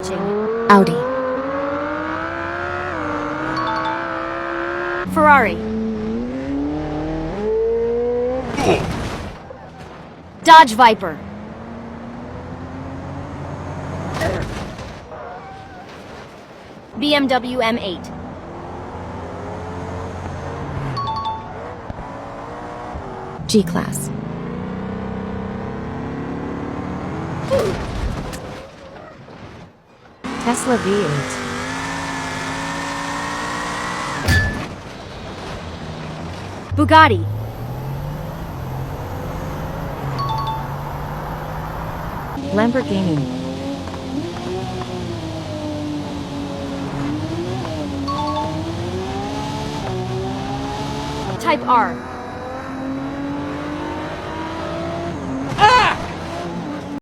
Switching. Audi. Ferrari. Dodge Viper. BMW M8. G-Class. Tesla V8. Bugatti. Lamborghini. Type R.